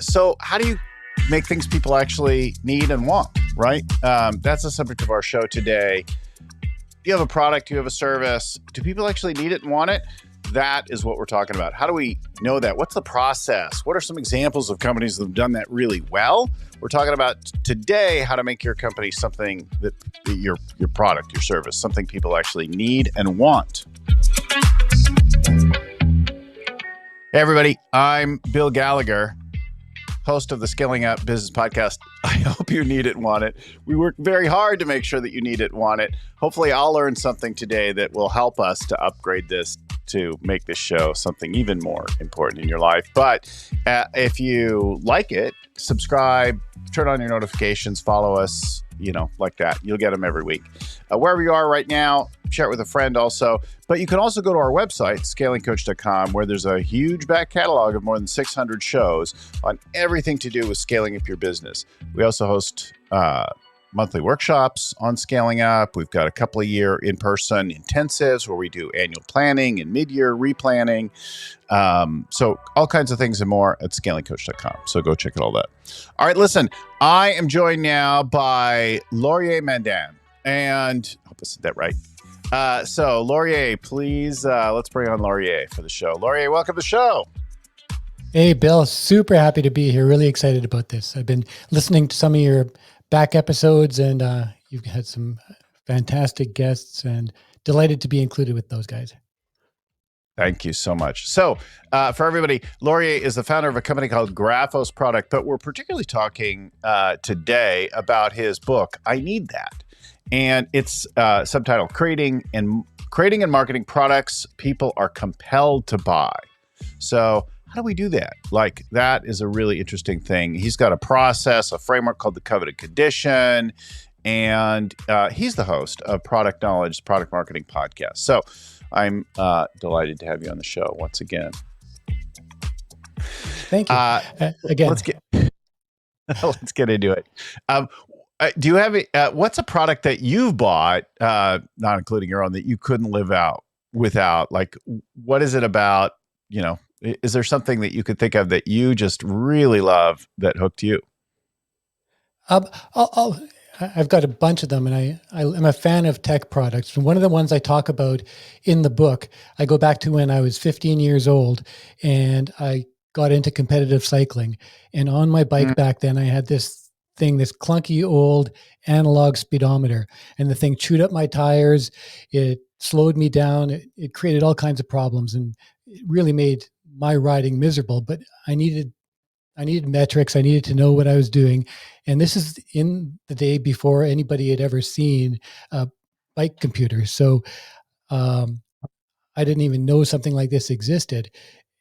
So how do you make things people actually need and want, right? That's the subject of our show today. You have a product, you have a service. Do people actually need it and want it? That is what we're talking about. How do we know that? What's the process? What are some examples of companies that have done that really well? We're talking about today how to make your company something that your product, your service, something people actually need and want. Hey, everybody. I'm Bill Gallagher, host of the Scaling Up Business Podcast. I hope you need it and want it. We work very hard to make sure that you need it and want it. Hopefully, I'll learn something today that will help us to upgrade this to make this show something even more important in your life. But if you like it, subscribe, turn on your notifications, follow us, like that. You'll get them every week. Wherever you are right now, share it with a friend also. But you can also go to our website, scalingcoach.com, where there's a huge back catalog of more than 600 shows on everything to do with scaling up your business. We also host monthly workshops on scaling up. We've got a couple of year in-person intensives where we do annual planning and mid-year replanning. So all kinds of things and more at scalingcoach.com. So go check out all that. All right, listen, I am joined now by Laurier Mandin. And I hope I said that right. So Laurier, please, let's bring on Laurier for the show. Laurier, welcome to the show. Hey, Bill, super happy to be here. Really excited about this. I've been listening to some of your back episodes, and you've had some fantastic guests, and delighted to be included with those guys. Thank you so much. So for everybody, Laurier is the founder of a company called Graphos Product, but we're particularly talking today about his book, I Need That. And it's subtitled Creating and Marketing Products People Are Compelled to Buy. So how do we do that? Like, that is a really interesting thing. He's got a process, a framework called the Coveted Condition, and he's the host of Product Knowledge, Product Marketing Podcast. So I'm delighted to have you on the show once again. Thank you. Again. Let's get into it. Do you have what's a product that you've bought, not including your own, that you couldn't live out without? Like, what is it about, is there something that you could think of that you just really love that hooked you? I've got a bunch of them, and I'm a fan of tech products. And one of the ones I talk about in the book, I go back to when I was 15 years old, and I got into competitive cycling. And on my bike back then, I had this clunky old analog speedometer, and the thing chewed up my tires. It slowed me down. It created all kinds of problems, and it really made my riding miserable. But I needed metrics. I needed to know what I was doing. And this is in the day before anybody had ever seen a bike computer. So I didn't even know something like this existed.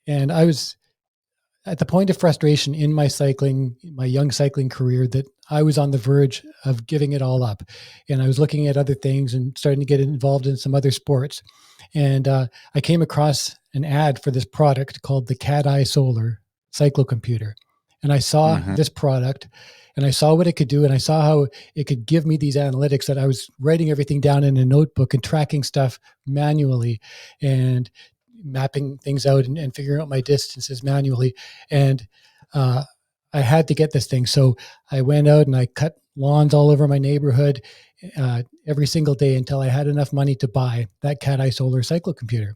And I was at the point of frustration in my young cycling career, that I was on the verge of giving it all up. And I was looking at other things and starting to get involved in some other sports. And I came across an ad for this product called the Cat-Eye Solar cyclocomputer. And I saw this product, and I saw what it could do, and I saw how it could give me these analytics that I was writing everything down in a notebook and tracking stuff manually and mapping things out and figuring out my distances manually. And I had to get this thing. So I went out and I cut lawns all over my neighborhood every single day until I had enough money to buy that Cat-Eye Solar cyclocomputer.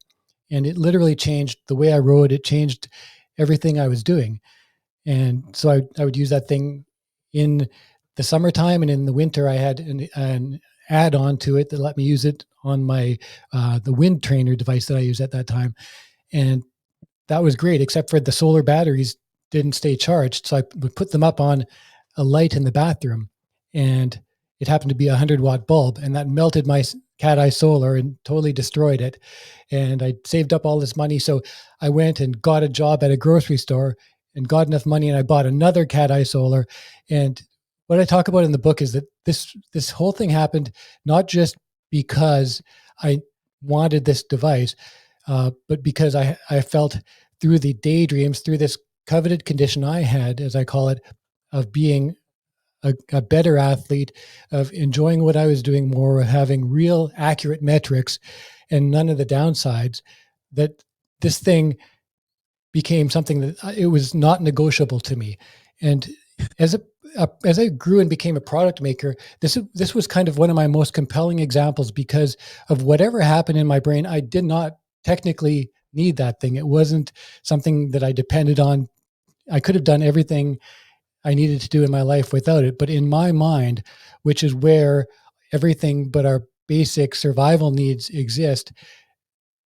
And it literally changed the way I rode. It changed everything I was doing. And so I would use that thing in the summertime, and in the winter I had an add-on to it that let me use it on my the wind trainer device that I used at that time. And that was great, except for the solar batteries didn't stay charged. So I would put them up on a light in the bathroom, and it happened to be a 100-watt bulb, and that melted my Cat-Eye Solar and totally destroyed it. And I saved up all this money. So I went and got a job at a grocery store and got enough money, and I bought another Cat-Eye Solar. And what I talk about in the book is that this whole thing happened not just because I wanted this device, but because I felt through the daydreams, through this coveted condition I had, as I call it, of being a better athlete, of enjoying what I was doing more, of having real accurate metrics and none of the downsides, that this thing became something that it was not negotiable to me. And as I grew and became a product maker, this was kind of one of my most compelling examples, because of whatever happened in my brain. I did not technically need that thing. It wasn't something that I depended on. I could have done everything I needed to do in my life without it. But in my mind, which is where everything but our basic survival needs exist,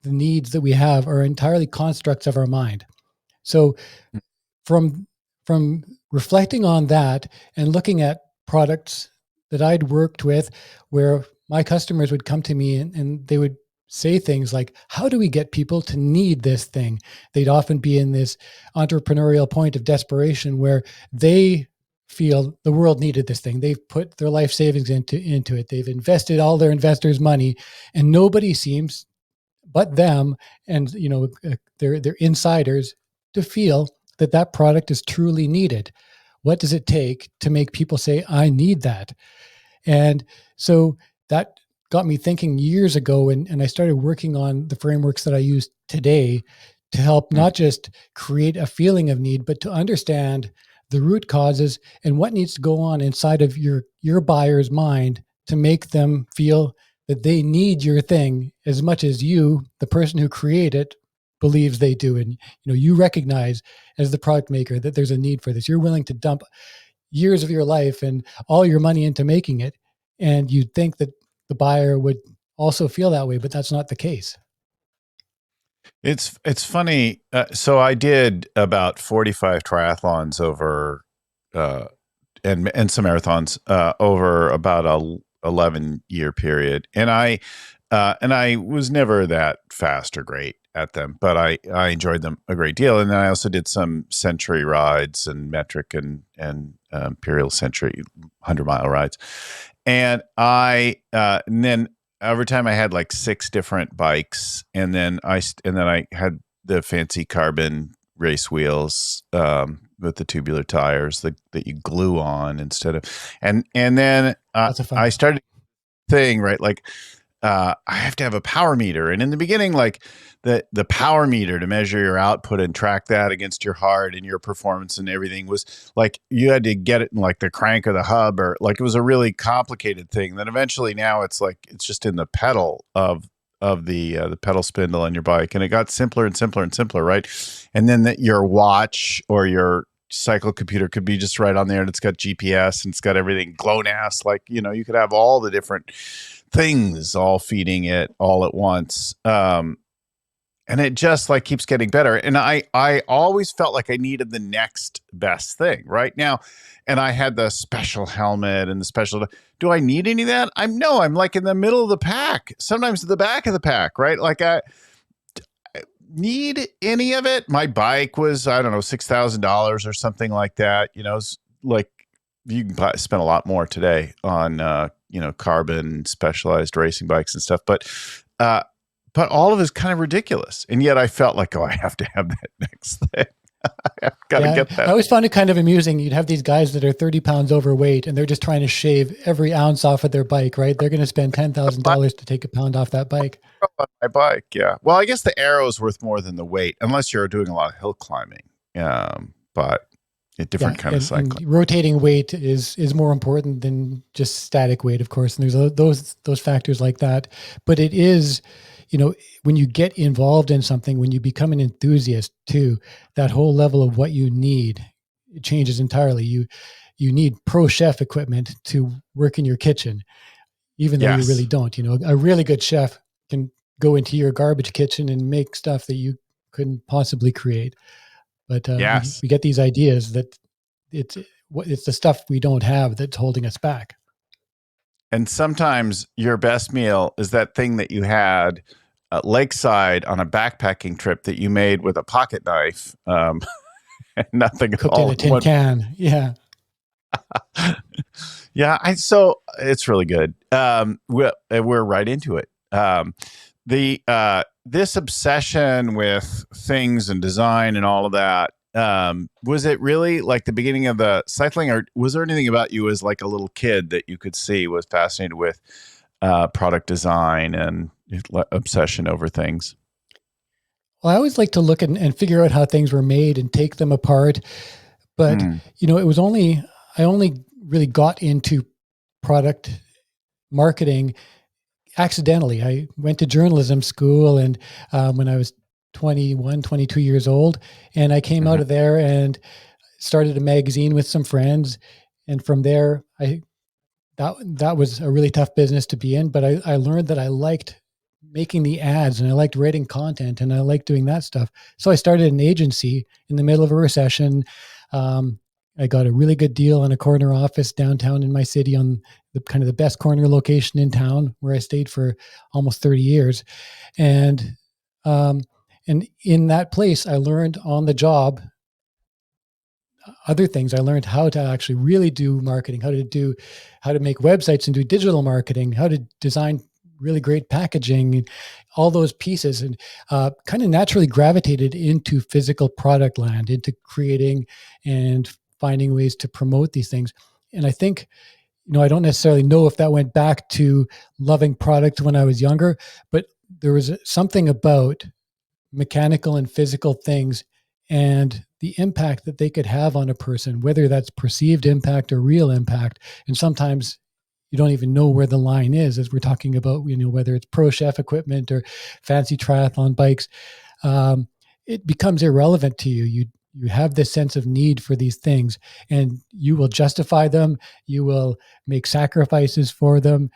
the needs that we have are entirely constructs of our mind. So from reflecting on that and looking at products that I'd worked with, where my customers would come to me and they would say things like, how do we get people to need this thing? They'd often be in this entrepreneurial point of desperation where they feel the world needed this thing. They've put their life savings into it. They've invested all their investors' money, and nobody seems but them and their insiders to feel that product is truly needed. What does it take to make people say, I need that? And so that got me thinking years ago, and I started working on the frameworks that I use today to help not just create a feeling of need, but to understand the root causes and what needs to go on inside of your buyer's mind to make them feel that they need your thing as much as you, the person who created it, believes they do. And you recognize as the product maker that there's a need for this. You're willing to dump years of your life and all your money into making it, and you'd think that the buyer would also feel that way, but that's not the case. It's funny. So I did about 45 triathlons over, and some marathons over about a 11-year period, and I was never that fast or great at them, but I enjoyed them a great deal. And then I also did some century rides and metric and imperial century 100-mile rides, and and then over time I had like 6 different bikes, and then I had the fancy carbon race wheels with the tubular tires that you glue on instead of, and then I started thing, right? Like I have to have a power meter, and in the beginning, like the power meter to measure your output and track that against your heart and your performance and everything was like you had to get it in like the crank or the hub, or like it was a really complicated thing. Then eventually now it's like it's just in the pedal of the pedal spindle on your bike, and it got simpler and simpler and simpler, right? And then your watch or your cycle computer could be just right on there, and it's got GPS and it's got everything GLONASS, like you could have all the different things all feeding it all at once, and it just like keeps getting better. And I always felt like I needed the next best thing right now, and I had the special helmet and the special. Do I need any of that? I'm like in the middle of the pack, sometimes at the back of the pack, right? Like I need any of it. My bike was, I don't know, $6,000 or something like that. It's like you can spend a lot more today on carbon specialized racing bikes and stuff, but all of it is kind of ridiculous, and yet I felt like, I have to have that next thing. I've got to get that. I always found it kind of amusing. You'd have these guys that are 30 pounds overweight, and they're just trying to shave every ounce off of their bike, right? They're going to spend $10,000 to take a pound off that bike. On my bike, yeah. Well, I guess the arrow is worth more than the weight, unless you're doing a lot of hill climbing. But a different kind of cycling. And rotating weight is more important than just static weight, of course. And there's those factors like that. But it is, when you get involved in something, when you become an enthusiast too, that whole level of what you need, it changes entirely. You need pro chef equipment to work in your kitchen, even though you really don't. A really good chef can go into your garbage kitchen and make stuff that you couldn't possibly create. But we get these ideas that it's the stuff we don't have that's holding us back. And sometimes your best meal is that thing that you had lakeside on a backpacking trip that you made with a pocket knife, and nothing cooked in a tin can. Yeah. Yeah. So it's really good. We're right into it. This obsession with things and design and all of that, was it really like the beginning of the cycling, or was there anything about you as like a little kid that you could see was fascinated with product design and obsession over things? Well, I always like to look and figure out how things were made and take them apart. But, Mm. it was I only really got into product marketing accidentally. I went to journalism school and when I was 21, 22 years old, and I came out Mhm. of there and started a magazine with some friends. And from there, that was a really tough business to be in, but I learned that I liked making the ads and I liked writing content and I liked doing that stuff. So I started an agency in the middle of a recession. Um, I got a really good deal on a corner office downtown in my city on the kind of the best corner location in town where I stayed for almost 30 years. And, um, and in that place, I learned on the job other things. I learned how to actually really do marketing, how to make websites and do digital marketing, how to design really great packaging, and all those pieces, and kind of naturally gravitated into physical product land, into creating and finding ways to promote these things. And I think, I don't necessarily know if that went back to loving product when I was younger, but there was something about mechanical and physical things and the impact that they could have on a person, whether that's perceived impact or real impact. And sometimes you don't even know where the line is, as we're talking about, whether it's pro chef equipment or fancy triathlon bikes. Um, it becomes irrelevant to you. You have this sense of need for these things, and you will justify them. You will make sacrifices for them.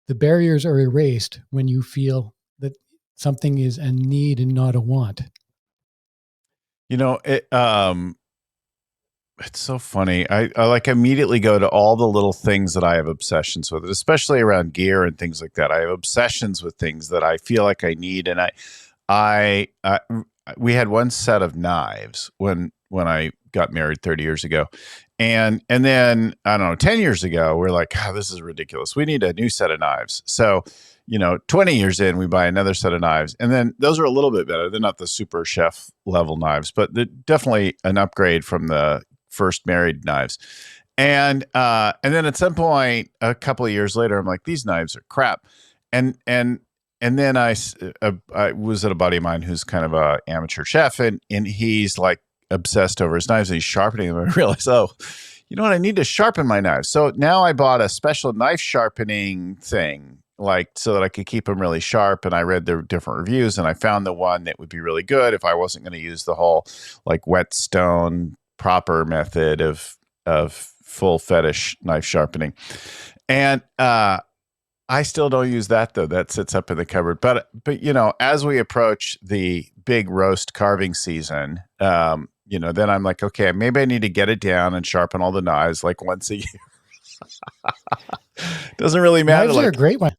The barriers are erased when you feel that something is a need and not a want. You know, it's so funny. I like immediately go to all the little things that I have obsessions with, especially around gear and things like that. I have obsessions with things that I feel like I need, and I we had one set of knives when I got married 30 years ago. And then I don't know, 10 years ago, we're like, oh, this is ridiculous. We need a new set of knives. So, 20 years in, we buy another set of knives. And then those are a little bit better. They're not the super chef level knives, but they're definitely an upgrade from the first married knives. And then at some point, a couple of years later, I'm like, these knives are crap. And then I was at a buddy of mine who's kind of a amateur chef, and he's like obsessed over his knives, and he's sharpening them. And I realized, oh, you know what? I need to sharpen my knives. So now I bought a special knife sharpening thing, like so that I could keep them really sharp. And I read their different reviews, and I found the one that would be really good if I wasn't going to use the whole like whetstone proper method of full fetish knife sharpening. And I still don't use that though. That sits up in the cupboard. But as we approach the big roast carving season, then I'm like, okay, maybe I need to get it down and sharpen all the knives like once a year. Doesn't really matter. Knives are a Like, great one.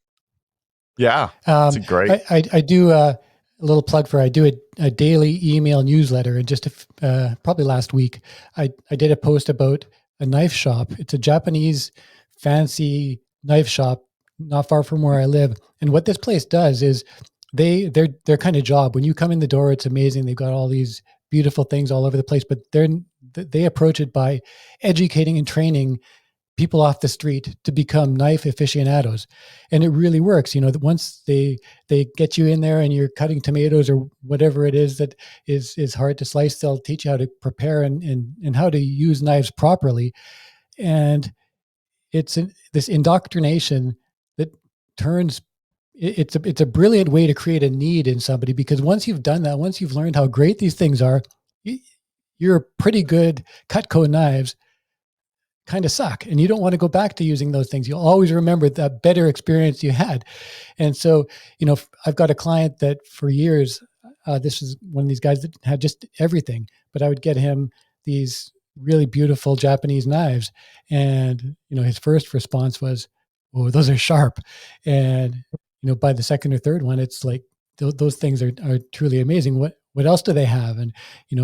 yeah, it's a great. I do a little plug for, I do a daily email newsletter, and just probably last week, I did a post about a knife shop. It's a Japanese fancy knife shop not far from where I live. And what this place does is their kind of job, when you come in the door, it's amazing. They've got all these beautiful things all over the place, but they approach it by educating and training people off the street to become knife aficionados. And it really works. That once they get you in there and you're cutting tomatoes or whatever it is that is hard to slice, they'll teach you how to prepare and how to use knives properly. And it's this indoctrination that turns it's a brilliant way to create a need in somebody, because once you've done that, once you've learned how great these things are, you're pretty good. Cutco knives kind of suck, and you don't want to go back to using those things. You'll always remember that better experience you had. And so, I've got a client that for years, this is one of these guys that had just everything, but I would get him these really beautiful Japanese knives. And, his first response was, oh, those are sharp. And, by the second or third one, it's like, those things are truly amazing. What else do they have? And,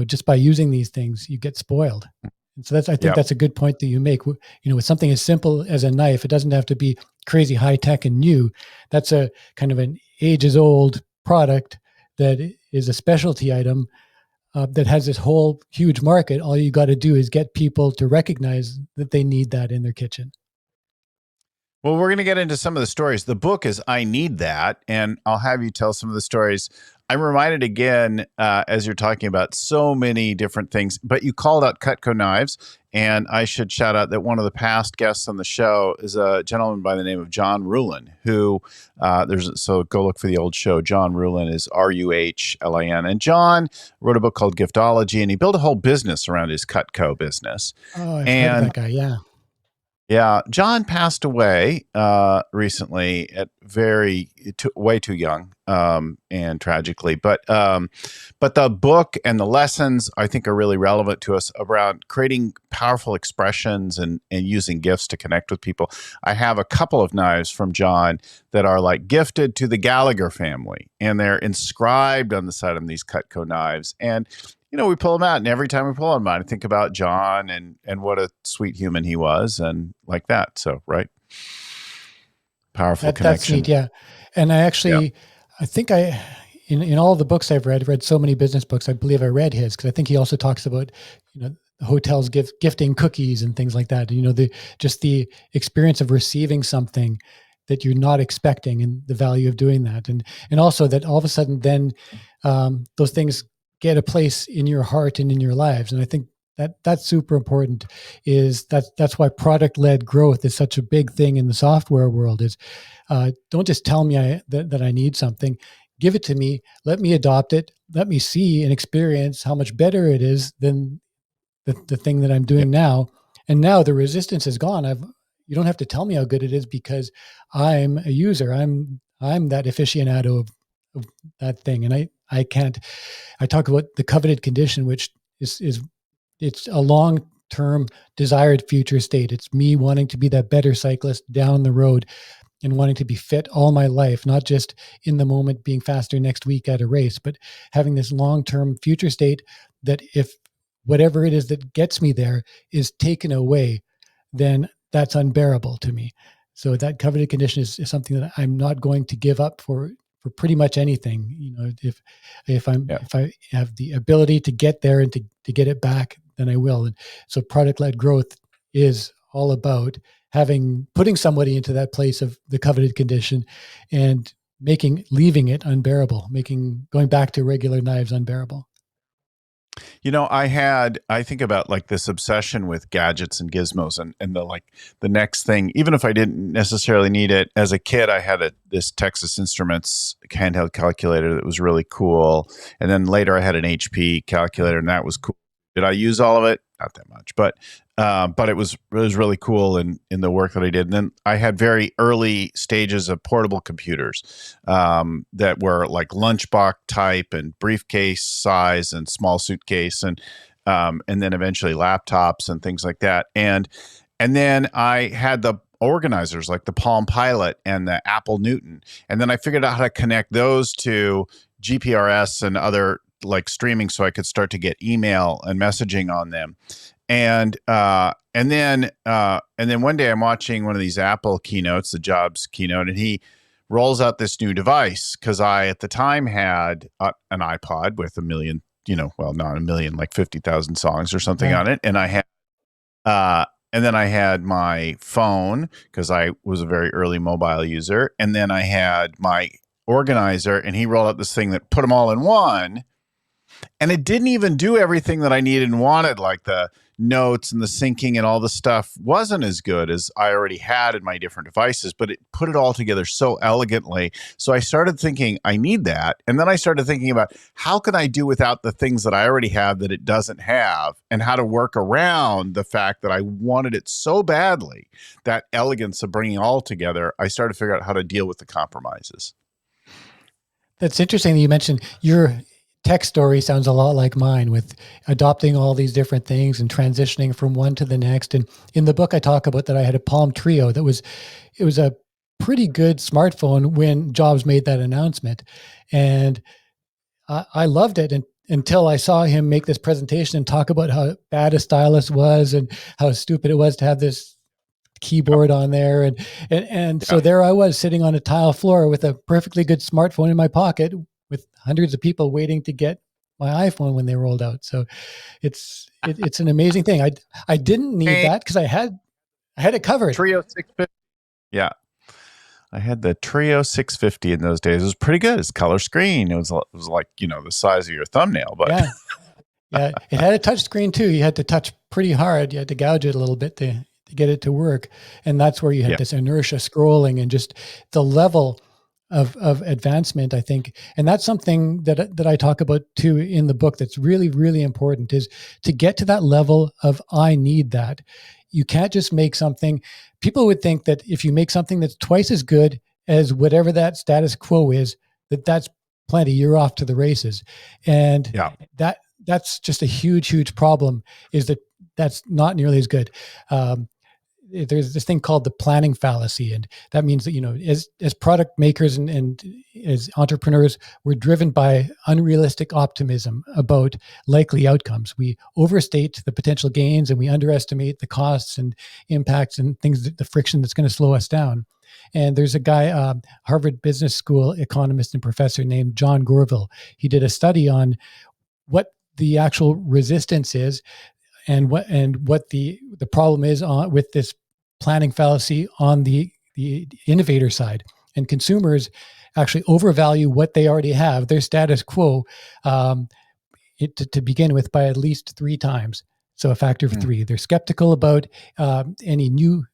just by using these things, you get spoiled. And so I think Yeah. that's a good point that you make. With something as simple as a knife, it doesn't have to be crazy high tech and new. That's a kind of an ages old product that is a specialty item that has this whole huge market. All you got to do is get people to recognize that they need that in their kitchen. Well, we're going to get into some of the stories. The book is I Need That, and I'll have you tell some of the stories. I'm reminded again, as you're talking about so many different things, but you called out Cutco knives. And I should shout out that one of the past guests on the show is a gentleman by the name of John Ruhlin, who so go look for the old show. John Ruhlin is Ruhlin. And John wrote a book called Giftology, and he built a whole business around his Cutco business. Oh, I've heard of that guy. Yeah. Yeah, John passed away recently at way too young, and tragically. But the book and the lessons I think are really relevant to us around creating powerful expressions and using gifts to connect with people. I have a couple of knives from John that are like gifted to the Gallagher family, and they're inscribed on the side of them, these Cutco knives. And we pull them out, and every time we pull them out, I think about John and what a sweet human he was, and like that. So, right. Powerful connection. That's neat. Yeah. And I actually, I think in all the books I've read so many business books, I believe I read his, because I think he also talks about, the hotels gifting cookies and things like that. Just the experience of receiving something that you're not expecting, and the value of doing that. And also that all of a sudden then those things get a place in your heart and in your lives. And I think that's super important. That's why product-led growth is such a big thing in the software world. Is don't just tell me that I need something. Give it to me. Let me adopt it. Let me see and experience how much better it is than the thing that I'm doing now. And now the resistance is gone. You don't have to tell me how good it is, because I'm a user. I'm that aficionado of that thing. And I talk about the coveted condition, which is it's a long-term desired future state. It's me wanting to be that better cyclist down the road and wanting to be fit all my life, not just in the moment being faster next week at a race, but having this long-term future state that if whatever it is that gets me there is taken away, then that's unbearable to me. So that coveted condition is something that I'm not going to give up for pretty much anything. If I have the ability to get there and to get it back, then I will. And so product-led growth is all about putting somebody into that place of the coveted condition and leaving it unbearable, going back to regular knives unbearable. I think about like this obsession with gadgets and gizmos and the next thing, even if I didn't necessarily need it. As a kid, I had this Texas Instruments handheld calculator that was really cool. And then later I had an HP calculator, and that was cool. Did I use all of it? Not that much, but it was really cool in the work that I did. And then I had very early stages of portable computers that were like lunchbox type and briefcase size and small suitcase, and then eventually laptops and things like that. And then I had the organizers like the Palm Pilot and the Apple Newton. And then I figured out how to connect those to GPRS and other like streaming, so I could start to get email and messaging on them. And then one day I'm watching one of these Apple keynotes, the Jobs keynote, and he rolls out this new device, because I at the time had an iPod with a million, not a million, like 50,000 songs or something on it, and I had and then I had my phone, because I was a very early mobile user, and then I had my organizer, and he rolled out this thing that put them all in one. And it didn't even do everything that I needed and wanted, like the notes and the syncing and all the stuff wasn't as good as I already had in my different devices, but it put it all together so elegantly. So I started thinking, I need that. And then I started thinking about how can I do without the things that I already have that it doesn't have, and how to work around the fact that I wanted it so badly, that elegance of bringing it all together. I started to figure out how to deal with the compromises. That's interesting that you mentioned your tech story sounds a lot like mine, with adopting all these different things and transitioning from one to the next. And in the book, I talk about that I had a Palm Trio it was a pretty good smartphone when Jobs made that announcement. And I loved it until I saw him make this presentation and talk about how bad a stylus was and how stupid it was to have this keyboard on there. And so there I was sitting on a tile floor with a perfectly good smartphone in my pocket, with hundreds of people waiting to get my iPhone when they rolled out. So it's an amazing thing. I didn't need that, because I had it covered. Trio 650. Yeah. I had the Trio 650 in those days. It was pretty good. It's color screen. It was like, the size of your thumbnail, but yeah, it had a touch screen too. You had to touch pretty hard. You had to gouge it a little bit to get it to work. And that's where you had this inertia scrolling and just the level of advancement, I think. And that's something that I talk about too in the book that's really, really important, is to get to that level of I need that. You can't just make something. People would think that if you make something that's twice as good as whatever that status quo is, that's plenty. You're off to the races. And that's just a huge, huge problem, is that's not nearly as good. There's this thing called the planning fallacy. And that means that, as product makers and as entrepreneurs, we're driven by unrealistic optimism about likely outcomes. We overstate the potential gains and we underestimate the costs and impacts and things, the friction that's going to slow us down. And there's a guy, Harvard Business School economist and professor named John Gorville. He did a study on what the actual resistance is and what the problem is with this planning fallacy on the innovator side. And consumers actually overvalue what they already have, their status quo, to begin with, by at least 3 times. So a factor of 3. They're skeptical about any new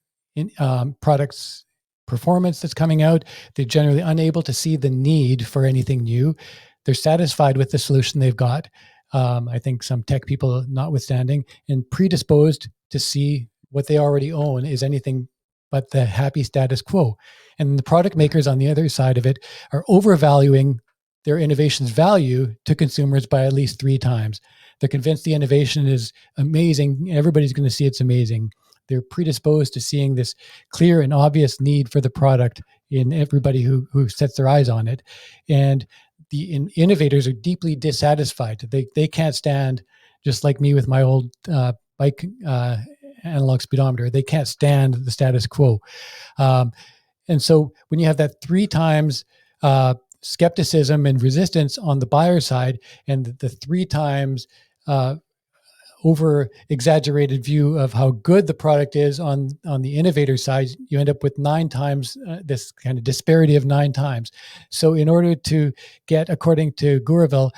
products performance that's coming out. They're generally unable to see the need for anything new. They're satisfied with the solution they've got. I think some tech people notwithstanding, and predisposed to see what they already own is anything but the happy status quo. And the product makers on the other side of it are overvaluing their innovation's value to consumers by at least 3 times. They're convinced the innovation is amazing. Everybody's going to see it's amazing. They're predisposed to seeing this clear and obvious need for the product in everybody who sets their eyes on it. And the innovators are deeply dissatisfied. They can't stand, just like me with my old bike analog speedometer, they can't stand the status quo. And so when you have that 3 times skepticism and resistance on the buyer side, and the 3 times over exaggerated view of how good the product is on the innovator side, you end up with 9 times this kind of disparity of 9 times. So in order to get, according to Gourville,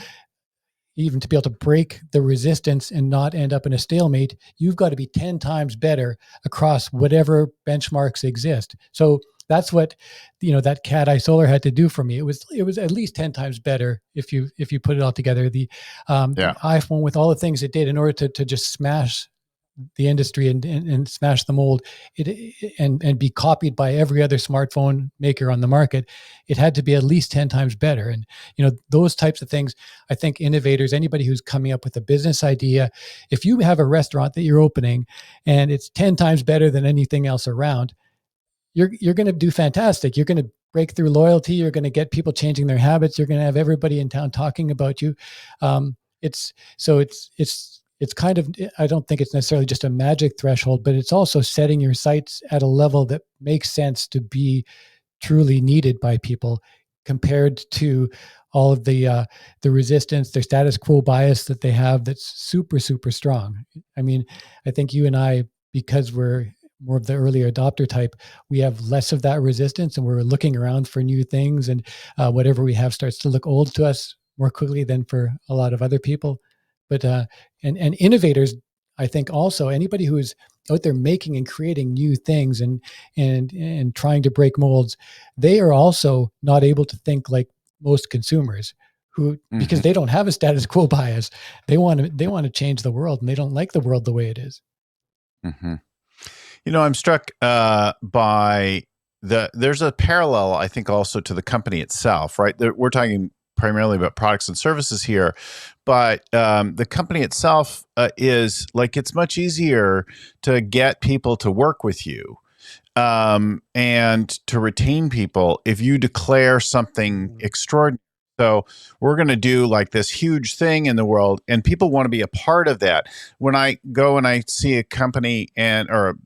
even to be able to break the resistance and not end up in a stalemate, you've got to be 10 times better across whatever benchmarks exist. So that's what, that cat eye solar had to do for me. It was at least 10 times better if you put it all together. The iPhone, with all the things it did in order to just smash the industry and smash the mold, and be copied by every other smartphone maker on the market, it had to be at least 10 times better. And those types of things, I think innovators, anybody who's coming up with a business idea, if you have a restaurant that you're opening and it's 10 times better than anything else around, you're going to do fantastic. You're going to break through loyalty. You're going to get people changing their habits. You're going to have everybody in town talking about you. It's kind of, I don't think it's necessarily just a magic threshold, but it's also setting your sights at a level that makes sense to be truly needed by people, compared to all of the resistance, their status quo bias that they have that's super, super strong. I mean, I think you and I, because we're more of the early adopter type, we have less of that resistance, and we're looking around for new things, and whatever we have starts to look old to us more quickly than for a lot of other people. But and innovators, I think also anybody who is out there making and creating new things and trying to break molds, they are also not able to think like most consumers, who, because they don't have a status quo bias. They want to change the world, and they don't like the world the way it is. I'm struck by there's a parallel, I think, also to the company itself, right? We're talking primarily about products and services here, but the company itself is like, it's much easier to get people to work with you and to retain people if you declare something extraordinary. So we're going to do like this huge thing in the world, and people want to be a part of that. When I go and I see a company or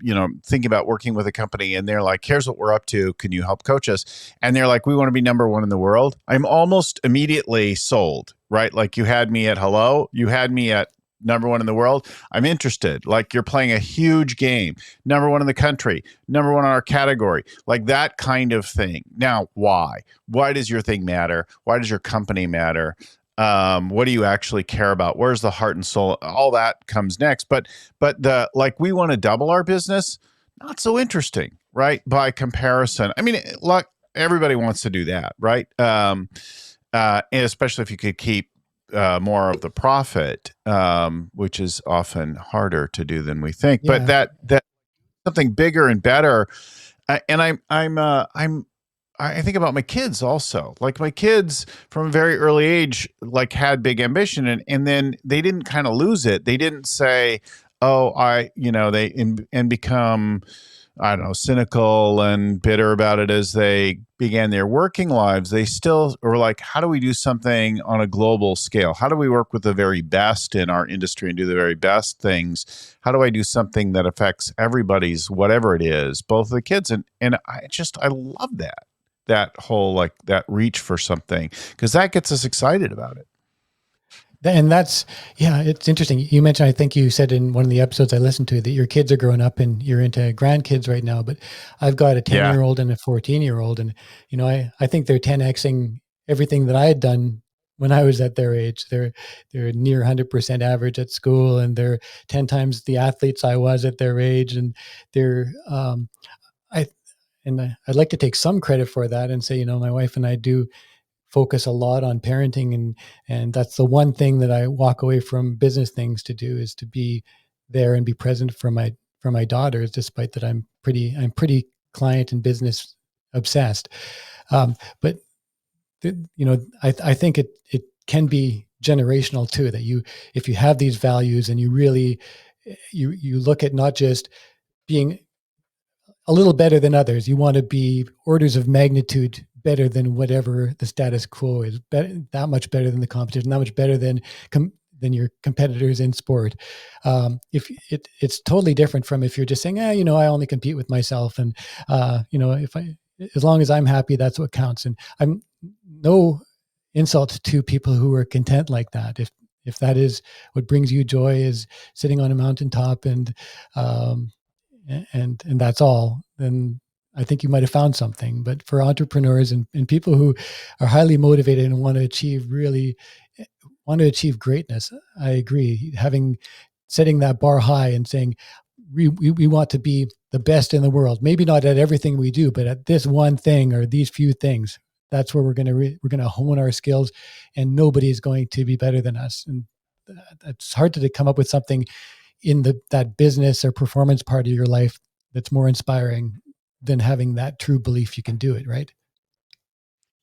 thinking about working with a company, and they're like, here's what we're up to, can you help coach us? And they're like, we want to be number 1 in the world. I'm almost immediately sold, right? Like, you had me at hello, you had me at number one in the world, I'm interested. Like you're playing a huge game, number one in the country, number one in our category, like that kind of thing. Now, why? Why does your thing matter? Why does your company matter? What do you actually care about? Where's the heart and soul? All that comes next. But the like we want to double our business, not so interesting, right? By comparison. I mean, look, everybody wants to do that, right? And especially if you could keep more of the profit, which is often harder to do than we think. Yeah. But that something bigger and better. And I think about my kids also. Like my kids from a very early age, like had big ambition, and then they didn't kind of lose it. They didn't say, "Oh, and become." I don't know, cynical and bitter about it as they began their working lives. They still were like, how do we do something on a global scale? How do we work with the very best in our industry and do the very best things? How do I do something that affects everybody's, whatever it is, both the kids? And I love that whole, like that reach for something, because that gets us excited about it. And that's, yeah, it's interesting. You mentioned, I think you said in one of the episodes I listened to, that your kids are growing up and you're into grandkids right now, but I've got a 10-year-old and a 14-year-old. And, I think they're 10Xing everything that I had done when I was at their age. They're near 100% average at school, and they're 10 times the athletes I was at their age. And they're, I'd like to take some credit for that and say, my wife and I do focus a lot on parenting, and that's the one thing that I walk away from business things to do, is to be there and be present for my daughters, despite that I'm pretty client and business obsessed. But I think it can be generational too, that if you have these values and you really you look at not just being a little better than others, you want to be orders of magnitude better than whatever the status quo is, that much better than the competition, that much better than your competitors in sport. If it's totally different from if you're just saying, I only compete with myself, and as long as I'm happy, that's what counts. And I'm no insult to people who are content like that. If that is what brings you joy, is sitting on a mountaintop and that's all, then I think you might have found something. But for entrepreneurs and people who are highly motivated and want to achieve greatness, I agree. Setting that bar high and saying, we want to be the best in the world, maybe not at everything we do, but at this one thing or these few things, that's where we're going to hone our skills, and nobody's going to be better than us. And it's hard to come up with something in that business or performance part of your life that's more inspiring than having that true belief you can do it, right?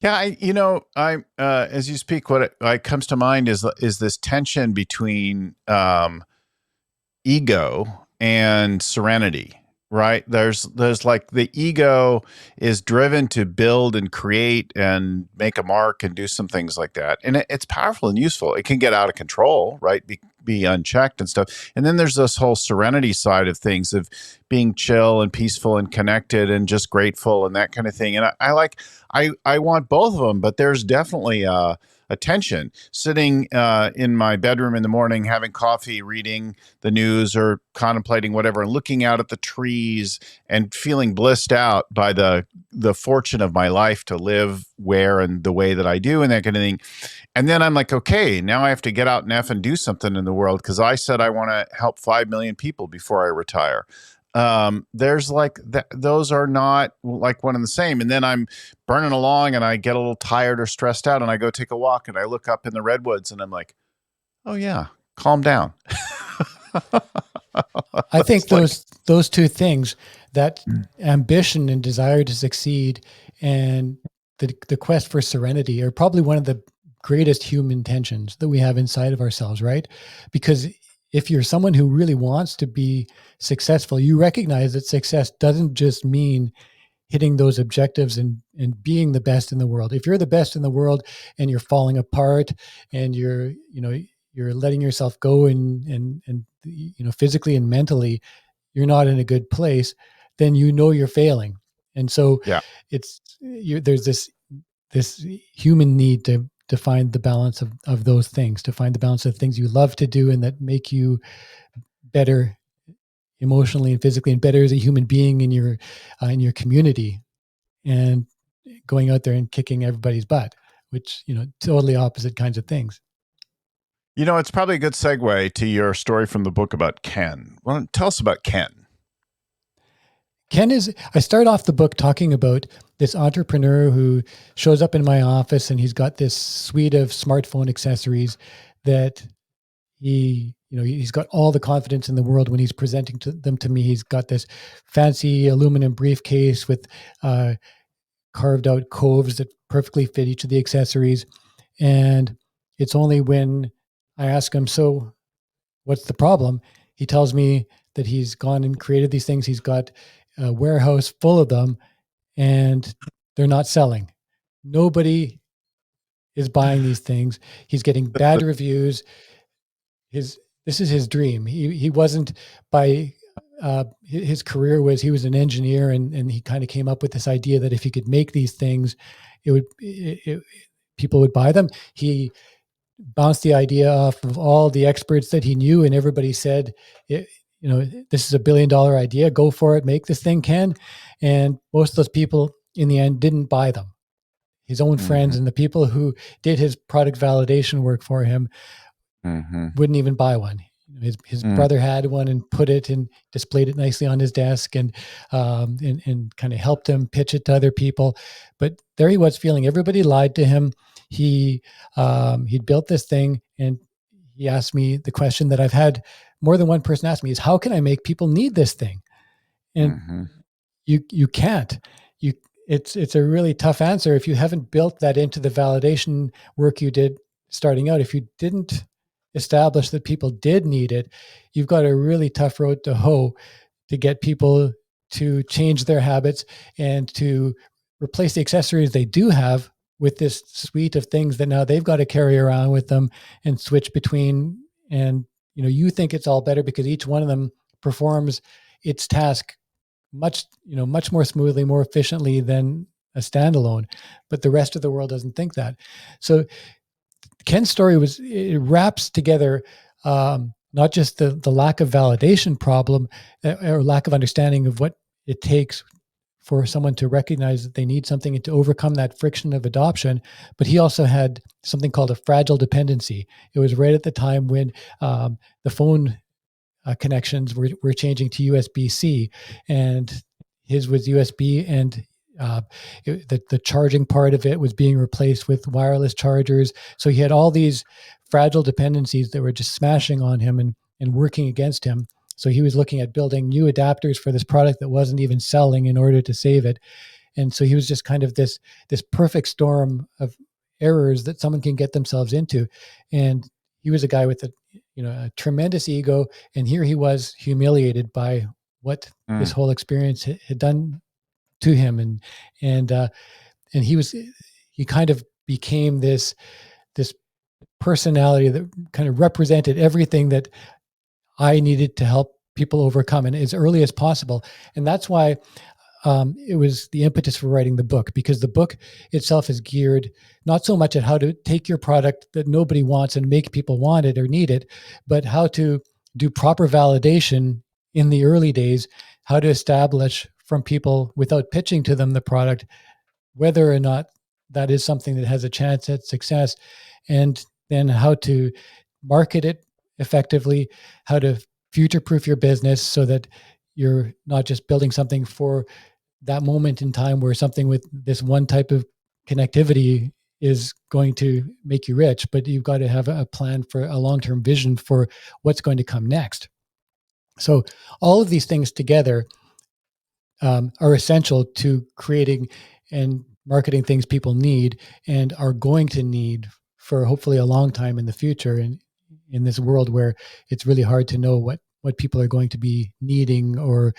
Yeah, I as you speak, what comes to mind is this tension between ego and serenity, right? There's like the ego is driven to build and create and make a mark and do some things like that, and it's powerful and useful. It can get out of control, right? Be unchecked and stuff. And then there's this whole serenity side of things, of being chill and peaceful and connected and just grateful and that kind of thing. And I want both of them, but there's definitely a tension sitting in my bedroom in the morning, having coffee, reading the news or contemplating whatever, and looking out at the trees and feeling blissed out by the fortune of my life to live where and the way that I do and that kind of thing. And then I'm like, okay, now I have to get out and F and do something in the world, because I said I want to help 5 million people before I retire. There's like those are not like one and the same. And then I'm burning along and I get a little tired or stressed out, and I go take a walk and I look up in the redwoods and I'm like, oh yeah, calm down. I think those two things, that ambition and desire to succeed and the quest for serenity, are probably one of the greatest human tensions that we have inside of ourselves, right? Because if you're someone who really wants to be successful, you recognize that success doesn't just mean hitting those objectives and being the best in the world. If you're the best in the world and you're falling apart and you're letting yourself go and physically and mentally, you're not in a good place, then you're failing. And so Yeah. there's this human need to find the balance of those things, to find the balance of things you love to do and that make you better emotionally and physically, and better as a human being in your community, and going out there and kicking everybody's butt, which, totally opposite kinds of things. It's probably a good segue to your story from the book about Ken. Well, tell us about Ken. I start off the book talking about this entrepreneur who shows up in my office, and he's got this suite of smartphone accessories that he's got all the confidence in the world when he's presenting them to me. He's got this fancy aluminum briefcase with carved out coves that perfectly fit each of the accessories. And it's only when I ask him, so what's the problem? He tells me that he's gone and created these things. He's got a warehouse full of them, and they're not selling. Nobody is buying these things. He's getting bad reviews. This is his dream. He wasn't by his career was he was an engineer, and he kind of came up with this idea that if he could make these things, people would buy them. He bounced the idea off of all the experts that he knew, and everybody said, this is $1 billion idea. Go for it. Make this thing, Ken. And most of those people in the end didn't buy them. His own friends and the people who did his product validation work for him wouldn't even buy one. His brother had one and put it and displayed it nicely on his desk, and kind of helped him pitch it to other people. But there he was, feeling everybody lied to him. He'd built this thing, and he asked me the question that I've had more than one person ask me is, how can I make people need this thing? And you can't. It's a really tough answer if you haven't built that into the validation work you did starting out. If you didn't establish that people did need it, you've got a really tough road to hoe to get people to change their habits and to replace the accessories they do have with this suite of things that now they've got to carry around with them and switch between. And you think it's all better because each one of them performs its task much more smoothly, more efficiently than a standalone, but the rest of the world doesn't think that. So Ken's story it wraps together not just the lack of validation problem or lack of understanding of what it takes for someone to recognize that they need something and to overcome that friction of adoption, but he also had something called a fragile dependency. It was right at the time when the phone connections were changing to USB-C, and his was USB, and the charging part of it was being replaced with wireless chargers. So he had all these fragile dependencies that were just smashing on him and working against him. So he was looking at building new adapters for this product that wasn't even selling in order to save it. And so he was just kind of this perfect storm of errors that someone can get themselves into. And he was a guy with a tremendous ego. And here he was humiliated by what this whole experience had done to him. And he kind of became this personality that kind of represented everything that I needed to help people overcome, and as early as possible. And that's why it was the impetus for writing the book, because the book itself is geared not so much at how to take your product that nobody wants and make people want it or need it, but how to do proper validation in the early days, how to establish from people without pitching to them the product, whether or not that is something that has a chance at success, and then how to market it effectively, how to future-proof your business so that you're not just building something for that moment in time where something with this one type of connectivity is going to make you rich, but you've got to have a plan for a long-term vision for what's going to come next. So all of these things together are essential to creating and marketing things people need and are going to need for hopefully a long time in the future. And in this world where it's really hard to know what people are going to be needing, or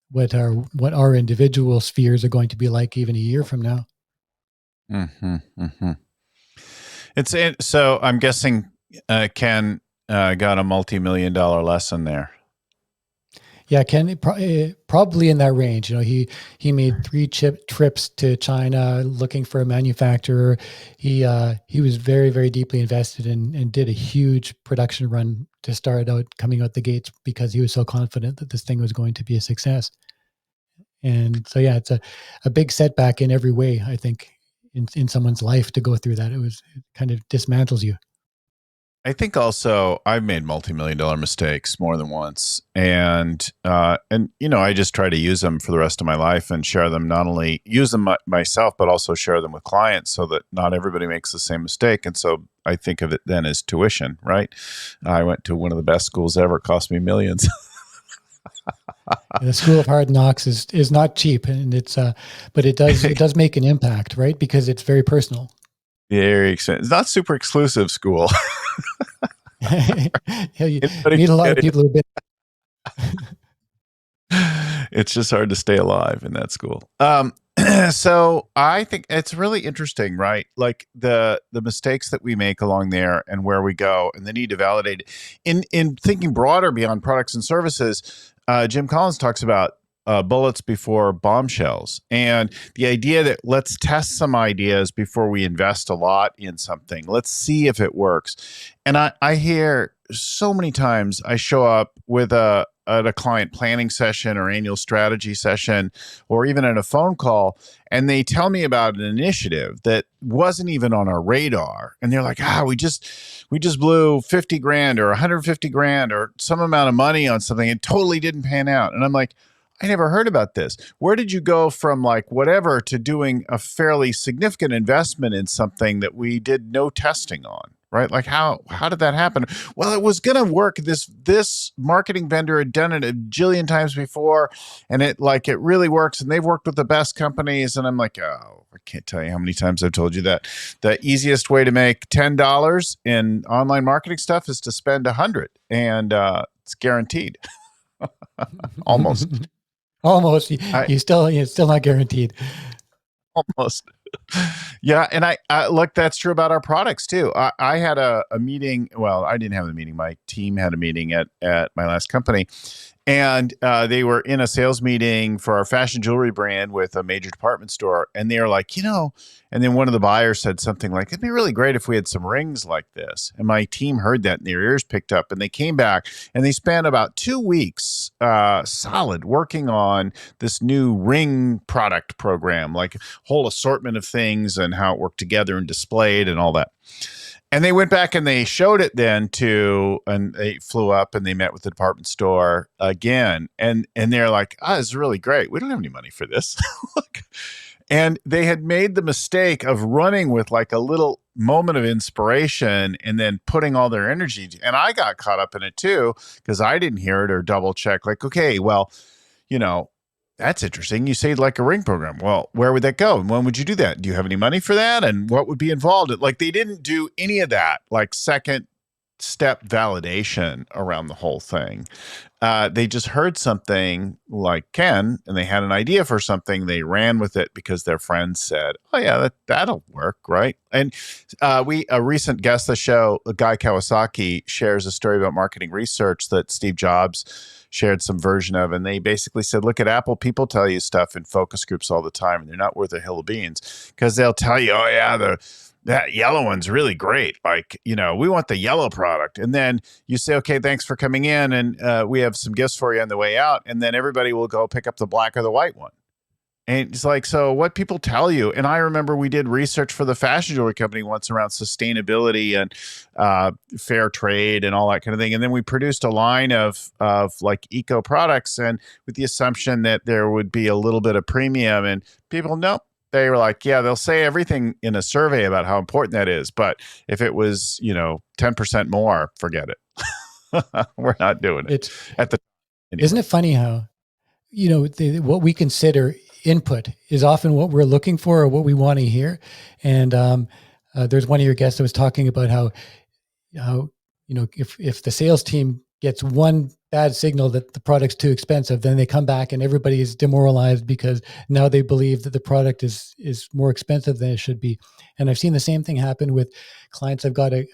what our individual spheres are going to be like even a year from now. So I'm guessing Ken got a multi-million-dollar lesson there. Yeah, Ken, probably in that range. He made 3 trips to China looking for a manufacturer. He was very, very deeply invested and did a huge production run to start out coming out the gates because he was so confident that this thing was going to be a success. And so, yeah, it's a big setback in every way, I think, in someone's life to go through that. It kind of dismantles you. I think also I've made multi-million-dollar mistakes more than once, and I just try to use them for the rest of my life and share them. Not only use them myself, but also share them with clients, so that not everybody makes the same mistake. And so I think of it then as tuition. Right? I went to one of the best schools ever; it cost me millions. The School of Hard Knocks is not cheap, and but it does make an impact, right? Because it's very personal. Very expensive. It's not super exclusive school. You meet a lot of people who've been. It's just hard to stay alive in that school. So I think it's really interesting, right? Like the mistakes that we make along there and where we go, and the need to validate it. In thinking broader beyond products and services, Jim Collins talks about bullets before bombshells, and the idea that let's test some ideas before we invest a lot in something. Let's see if it works. And I hear so many times I show up with at a client planning session or annual strategy session, or even in a phone call, and they tell me about an initiative that wasn't even on our radar. And they're like, we just blew 50 grand or 150 grand or some amount of money on something. It totally didn't pan out. And I'm like, I never heard about this. Where did you go from like whatever to doing a fairly significant investment in something that we did no testing on? Right? Like how did that happen? Well, it was going to work. This marketing vendor had done it a jillion times before, and it really works. And they've worked with the best companies. And I'm like, I can't tell you how many times I've told you that the easiest way to make $10 in online marketing stuff is to spend $100, and it's guaranteed. Almost. Almost. You're still not guaranteed. Almost. Yeah. And I look, that's true about our products too. I had a meeting. Well, I didn't have a meeting. My team had a meeting at my last company. And they were in a sales meeting for our fashion jewelry brand with a major department store. And they were like, and then one of the buyers said something like, it'd be really great if we had some rings like this. And my team heard that and their ears picked up, and they came back and they spent about 2 weeks solid working on this new ring product program, like a whole assortment of things and how it worked together and displayed and all that. And they went back and they showed it then and they flew up and they met with the department store again. And they're like, this is really great. We don't have any money for this. And they had made the mistake of running with like a little moment of inspiration and then putting all their energy. And I got caught up in it too, because I didn't hear it or double check. Like, okay, well, that's interesting. You say like a ring program. Well, where would that go? And when would you do that? Do you have any money for that? And what would be involved? Like they didn't do any of that, like second step validation around the whole thing. They just heard something like Ken, and they had an idea for something. They ran with it because their friends said, "Oh yeah, that'll work, right?" And a recent guest of the show, Guy Kawasaki, shares a story about marketing research that Steve Jobs shared some version of, and they basically said, look at Apple. People tell you stuff in focus groups all the time, and they're not worth a hill of beans, because they'll tell you, oh yeah, that yellow one's really great. Like, we want the yellow product. And then you say, okay, thanks for coming in, and we have some gifts for you on the way out. And then everybody will go pick up the black or the white one. And it's like, so what people tell you. And I remember we did research for the fashion jewelry company once around sustainability and fair trade and all that kind of thing. And then we produced a line of like eco products, and with the assumption that there would be a little bit of premium, and people, nope. They were like, yeah, they'll say everything in a survey about how important that is. But if it was, 10% more, forget it. We're not doing it. Anyway. Isn't it funny how, what we consider input is often what we're looking for or what we want to hear. And there's one of your guests that was talking about how if the sales team gets one bad signal that the product's too expensive. Then they come back and everybody is demoralized because now they believe that the product is more expensive than it should be. And I've seen the same thing happen with clients. I've got a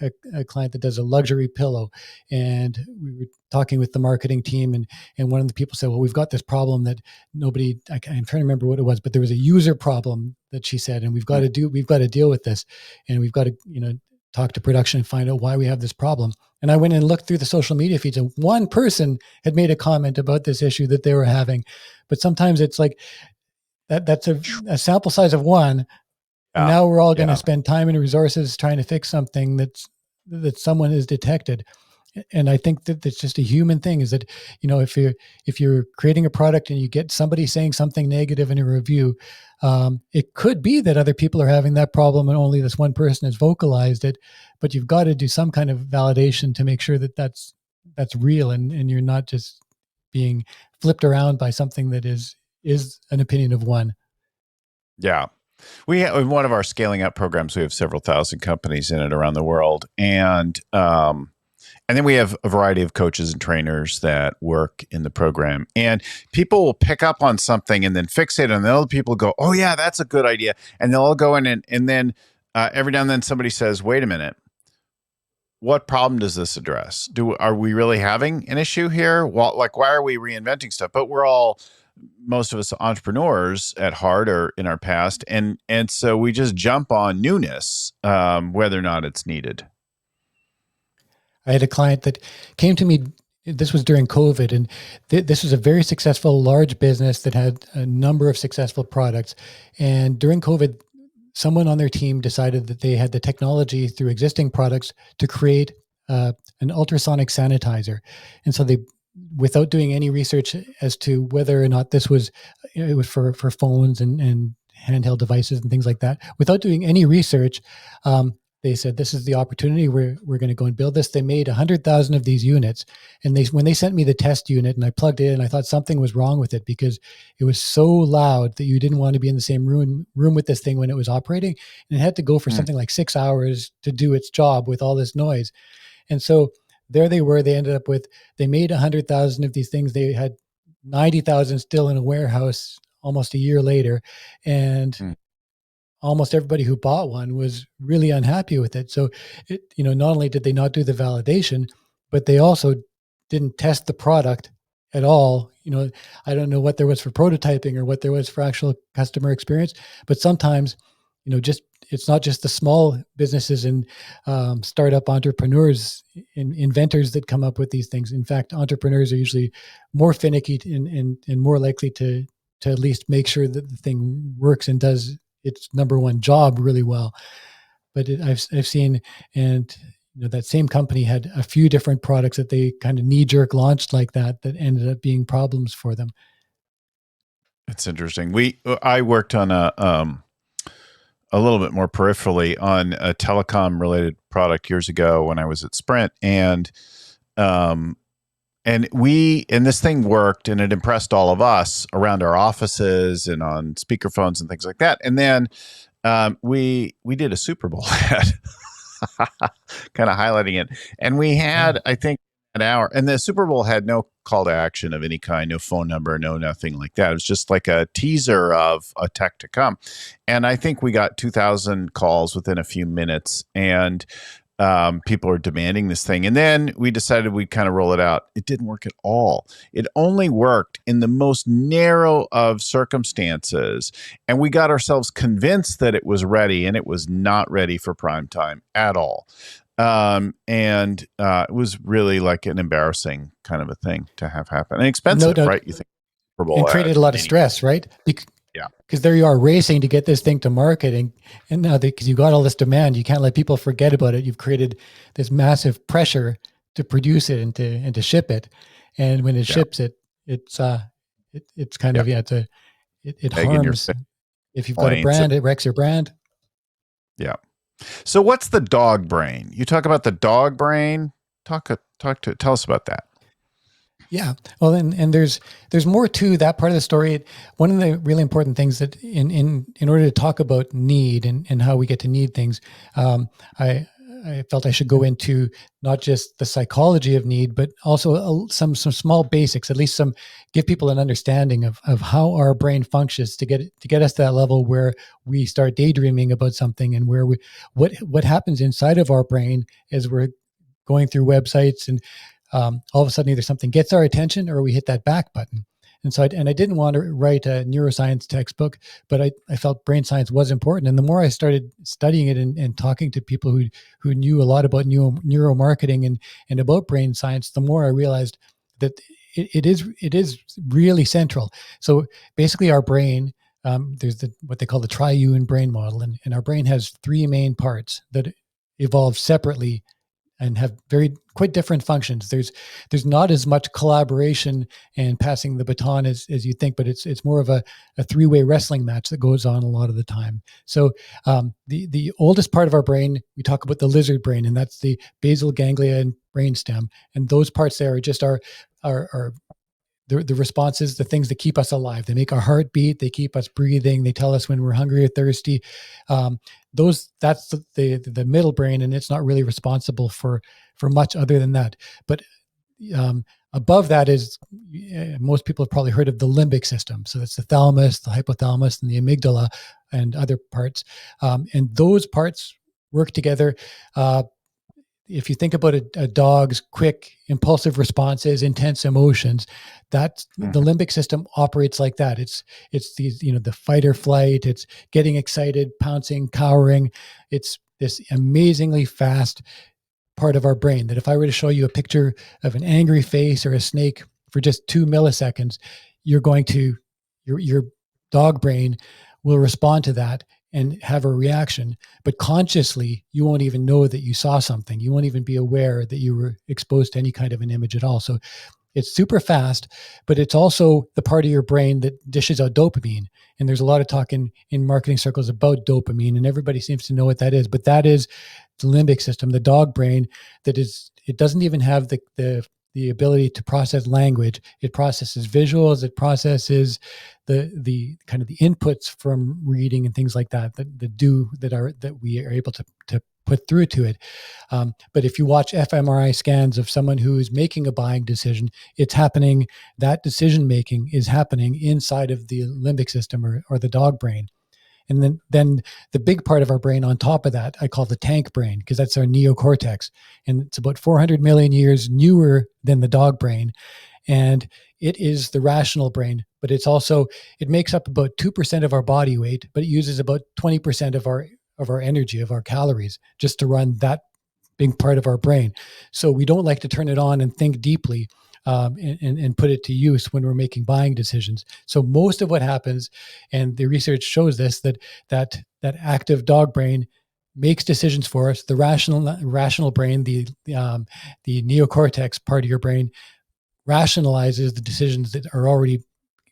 client that does a luxury pillow, and we were talking with the marketing team, and one of the people said, well, we've got this problem that nobody, I'm trying to remember what it was, but there was a user problem that she said, and we've got to deal with this, and we've got to, talk to production and find out why we have this problem. And I went and looked through the social media feeds, and one person had made a comment about this issue that they were having. But sometimes it's like that's a sample size of one. And now we're all going to spend time and resources trying to fix something that someone has detected. And I think that it's just a human thing, is that, if you're creating a product and you get somebody saying something negative in a review, it could be that other people are having that problem and only this one person has vocalized it, but you've got to do some kind of validation to make sure that that's real, and you're not just being flipped around by something that is an opinion of one. Yeah. We have, in one of our scaling up programs, we have several thousand companies in it around the world. And then we have a variety of coaches and trainers that work in the program. And people will pick up on something and then fix it. And then other people go, oh, yeah, that's a good idea. And they'll all go in and then every now and then somebody says, wait a minute, what problem does this address? Are we really having an issue here? Well, why are we reinventing stuff? But we're all, most of us, entrepreneurs at heart or in our past. And so we just jump on newness, whether or not it's needed. I had a client that came to me, this was during COVID, and this was a very successful large business that had a number of successful products. And during COVID, someone on their team decided that they had the technology through existing products to create an ultrasonic sanitizer. And so they, without doing any research as to whether or not it was for phones and handheld devices and things like that, without doing any research, they said, this is the opportunity. We're going to go and build this. They made 100,000 of these units. And when they sent me the test unit and I plugged it in, I thought something was wrong with it because it was so loud that you didn't want to be in the same room with this thing when it was operating. And it had to go for something like 6 hours to do its job with all this noise. And so there they were. They ended up with, they made 100,000 of these things. They had 90,000 still in a warehouse almost a year later. And almost everybody who bought one was really unhappy with it. So, not only did they not do the validation, but they also didn't test the product at all. I don't know what there was for prototyping or what there was for actual customer experience, but sometimes, it's not just the small businesses and startup entrepreneurs and inventors that come up with these things. In fact, entrepreneurs are usually more finicky and more likely to at least make sure that the thing works and does its number one job really well. But I've seen, and that same company had a few different products that they kind of knee-jerk launched like that ended up being problems for them. It's interesting. I worked on a little bit more peripherally on a telecom related product years ago when I was at Sprint, and this thing worked and it impressed all of us around our offices and on speakerphones and things like that. And then we did a Super Bowl ad, kind of highlighting it. And we had, I think, an hour, and the Super Bowl had no call to action of any kind, no phone number, no nothing like that. It was just like a teaser of a tech to come. And I think we got 2,000 calls within a few minutes, and people are demanding this thing. And then we decided we'd kind of roll it out. It didn't work at all. It only worked in the most narrow of circumstances. And we got ourselves convinced that it was ready, and it was not ready for prime time at all. It was really like an embarrassing kind of a thing to have happen. And expensive, right? You think Super Bowl and created a lot of stress, right? Yeah. Because there you are racing to get this thing to market. And now because you got all this demand, you can't let people forget about it. You've created this massive pressure to produce it and to ship it. And when it ships it's kind of, it harms. If you've got a brand, it wrecks your brand. Yeah. So what's the dog brain? You talk about the dog brain. Tell us about that. Yeah. Well, and there's more to that part of the story. One of the really important things that in order to talk about need and how we get to need things, I I felt I should go into not just the psychology of need, but also some small basics, at least give people an understanding of how our brain functions to get us to that level where we start daydreaming about something, and where what happens inside of our brain as we're going through websites, and all of a sudden either something gets our attention or we hit that back button. And so I didn't want to write a neuroscience textbook, but I felt brain science was important. And the more I started studying it and talking to people who knew a lot about neuromarketing and about brain science, the more I realized that it is really central. So basically our brain, there's what they call the triune brain model. And our brain has three main parts that evolve separately and have quite different functions. There's not as much collaboration and passing the baton as you think, but it's more of a three-way wrestling match that goes on a lot of the time. So the oldest part of our brain, we talk about the lizard brain, and that's the basal ganglia and brainstem. And those parts there are just our the responses, the things that keep us alive. They make our heart beat. They keep us breathing. They tell us when we're hungry or thirsty. That's the middle brain, and it's not really responsible for much other than that. But above that is, most people have probably heard of the limbic system. So that's the thalamus, the hypothalamus, and the amygdala, and other parts. And those parts work together. If you think about a dog's quick, impulsive responses, intense emotions, that's the limbic system operates like that. It's these, the fight or flight. It's getting excited, pouncing, cowering. It's this amazingly fast part of our brain that if I were to show you a picture of an angry face or a snake for just 2 milliseconds, your dog brain will respond to that and have a reaction, but consciously, you won't even know that you saw something. You won't even be aware that you were exposed to any kind of an image at all. So it's super fast, but it's also the part of your brain that dishes out dopamine. And there's a lot of talk in marketing circles about dopamine, and everybody seems to know what that is, but that is the limbic system, the dog brain, it doesn't even have the ability to process language. It processes visuals. It processes the kind of the inputs from reading and things like that that we are able to put through to it. But if you watch fMRI scans of someone who is making a buying decision, that decision making is happening inside of the limbic system or the dog brain. And then the big part of our brain on top of that, I call the tank brain, because that's our neocortex. And it's about 400 million years newer than the dog brain. And it is the rational brain, but it makes up about 2% of our body weight, but it uses about 20% of our energy, of our calories, just to run that big part of our brain. So we don't like to turn it on and think deeply. And put it to use when we're making buying decisions. So most of what happens, and the research shows this, that active dog brain makes decisions for us. The rational brain, the neocortex part of your brain, rationalizes the decisions that are already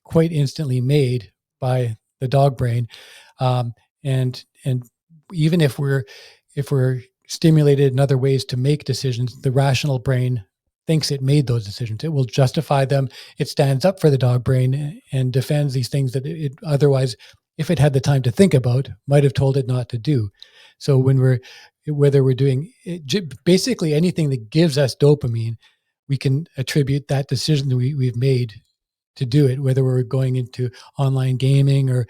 quite instantly made by the dog brain. And even if we're stimulated in other ways to make decisions, the rational brain thinks it made those decisions. It will justify them. It stands up for the dog brain and defends these things that it otherwise, if it had the time to think about, might have told it not to do. So whether we're doing basically anything that gives us dopamine, we can attribute that decision that we've made to do it, whether we're going into online gaming or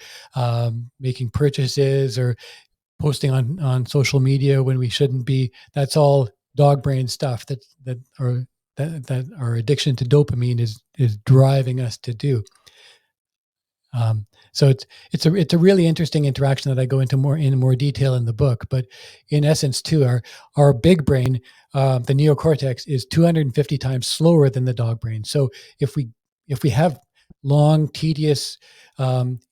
making purchases or posting on social media when we shouldn't be. That's all dog brain stuff that our addiction to dopamine is driving us to do. So it's a really interesting interaction that I go into in more detail in the book. But in essence, too, our big brain, the neocortex, is 250 times slower than the dog brain. So if we have long, tedious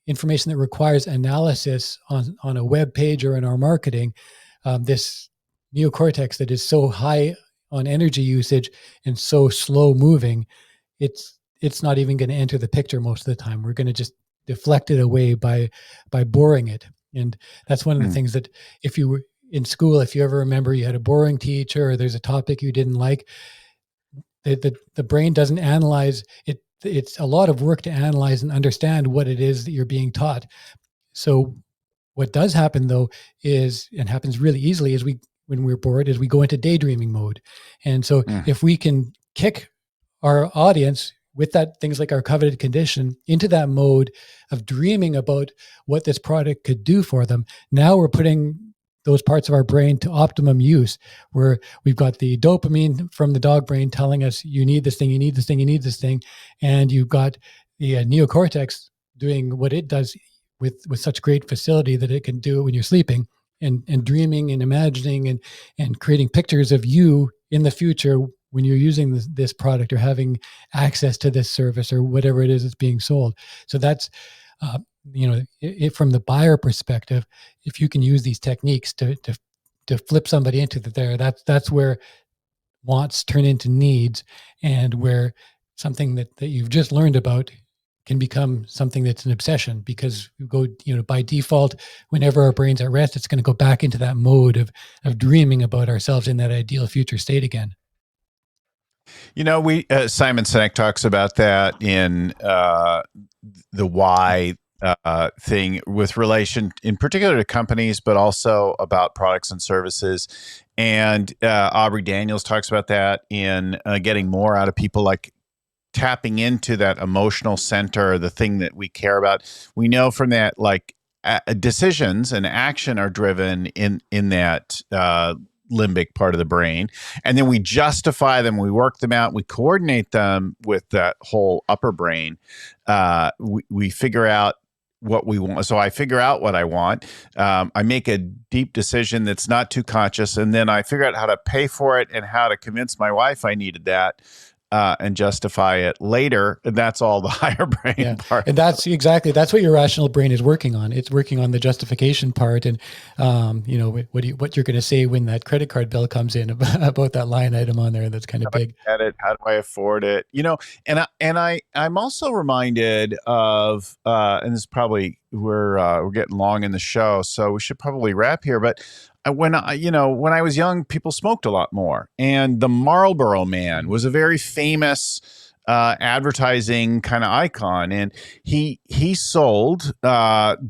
information that requires analysis on a web page or in our marketing, this neocortex that is so high on energy usage and so slow moving, it's not even going to enter the picture most of the time. We're going to just deflect it away by boring it. And that's one of the things that, if you were in school, if you ever remember you had a boring teacher or there's a topic you didn't like, the brain doesn't analyze it. It's a lot of work to analyze and understand what it is that you're being taught. So what does happen, though, and happens really easily, is when we're bored is we go into daydreaming mode. And so if we can kick our audience with that, things like our coveted condition, into that mode of dreaming about what this product could do for them, now we're putting those parts of our brain to optimum use, where we've got the dopamine from the dog brain telling us you need this thing, you need this thing, you need this thing. And you've got the neocortex doing what it does with such great facility that it can do it when you're sleeping, and dreaming and imagining and creating pictures of you in the future when you're using this product or having access to this service or whatever it is that's being sold. So that's, from the buyer perspective, if you can use these techniques to flip somebody into that's where wants turn into needs, and where something that you've just learned about can become something that's an obsession, because we go, by default, whenever our brain's at rest, it's going to go back into that mode of dreaming about ourselves in that ideal future state again. We Simon Sinek talks about that in the why thing, with relation in particular to companies, but also about products and services. And Aubrey Daniels talks about that in getting more out of people, like tapping into that emotional center, the thing that we care about. We know from that, like decisions and action are driven in that limbic part of the brain, and then we justify them, we work them out, we coordinate them with that whole upper brain. We figure out what we want. So I figure out what I want. I make a deep decision that's not too conscious, and then I figure out how to pay for it and how to convince my wife I needed that. And justify it later. And that's all the higher brain part. And that's what your rational brain is working on. It's working on the justification part. And, what you're going to say when that credit card bill comes in about that line item on there that's kind of big. How do I afford it? I'm also reminded of, and this is probably, we're getting long in the show, so we should probably wrap here. But when I was young, people smoked a lot more, and the Marlboro Man was a very famous advertising kind of icon, and he sold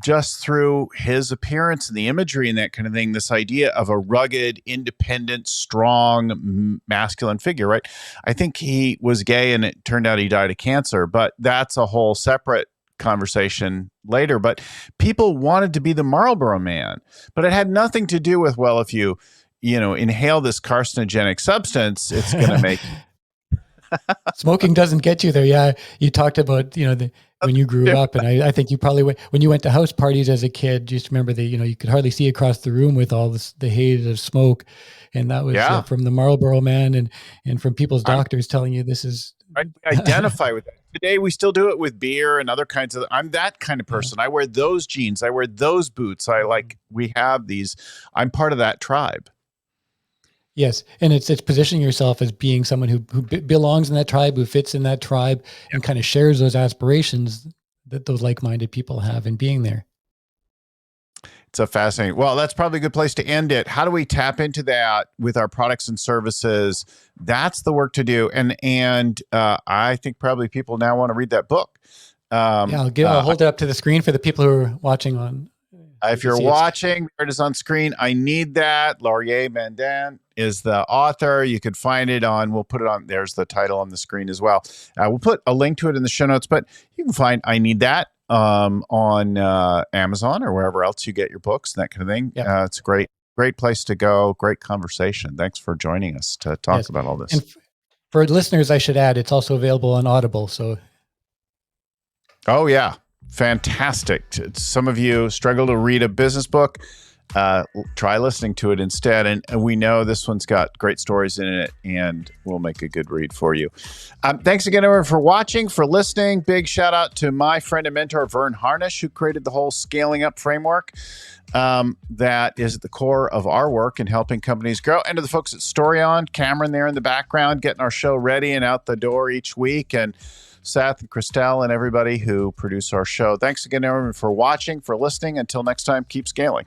just through his appearance and the imagery and that kind of thing, this idea of a rugged, independent, strong, masculine figure. Right? I think he was gay, and it turned out he died of cancer, but that's a whole separate conversation later. But people wanted to be the Marlboro Man, but it had nothing to do with, well, if you inhale this carcinogenic substance, it's going to make smoking doesn't get you there. Yeah, you talked about when you grew up, and I think you probably when you went to house parties as a kid, just remember that you could hardly see across the room with all the haze of smoke, and that was from the Marlboro Man and from people's doctors telling you this is. I identify with that. Today, we still do it with beer and other kinds of. I'm that kind of person. I wear those jeans. I wear those boots. We have these. I'm part of that tribe. Yes, and it's positioning yourself as being someone who belongs in that tribe, who fits in that tribe, and kind of shares those aspirations that those like-minded people have in being there. It's a fascinating. Well, that's probably a good place to end it. How do we tap into that with our products and services? That's the work to do. And I think probably people now want to read that book. I'll hold it up to the screen for the people who are watching on. If you're watching, there it is on screen. I Need That. Laurier Mandin is the author. You could find it on, we'll put it on, there's the title on the screen as well. We'll put a link to it in the show notes, but you can find I Need That on Amazon or wherever else you get your books and that kind of thing. Yep. It's a great place to go. Great conversation. Thanks for joining us to talk about all this. And for listeners, I should add, it's also available on Audible. So. Oh yeah. Fantastic. Some of you struggle to read a business book. Try listening to it instead. And we know this one's got great stories in it, and we'll make a good read for you. Thanks again, everyone, for watching, for listening. Big shout out to my friend and mentor, Vern Harnish, who created the whole scaling up framework that is at the core of our work in helping companies grow. And to the folks at Storyon, Cameron there in the background, getting our show ready and out the door each week. And Seth and Christelle and everybody who produce our show. Thanks again, everyone, for watching, for listening. Until next time, keep scaling.